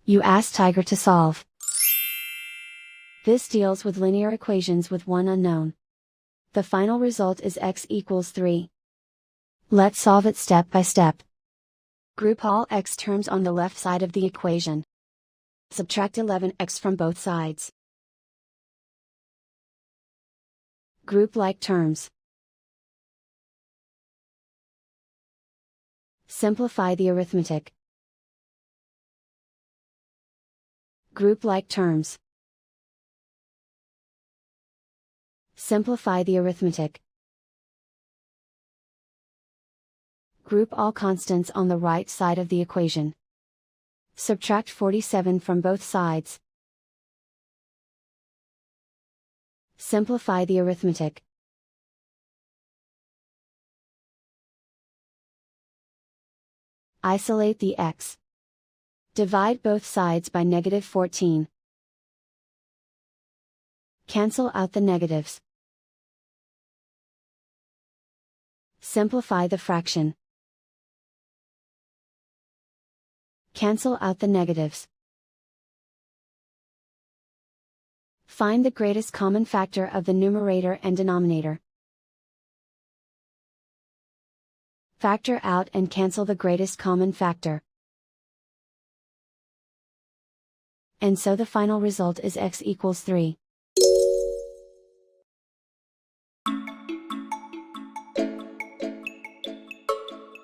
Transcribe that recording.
You ask Tiger to solve. This deals with linear equations with one unknown. The final result is x equals 3. Let's solve it step by step. Group all x terms on the left side of the equation. Subtract 11x from both sides. Group like terms. Simplify the arithmetic. Group like terms. Simplify the arithmetic. Group all constants on the right side of the equation. Subtract 47 from both sides. Simplify the arithmetic. Isolate the x. Divide both sides by -14. Cancel out the negatives. Simplify the fraction. Cancel out the negatives. Find the greatest common factor of the numerator and denominator. Factor out and cancel the greatest common factor. And so the final result is x equals 3.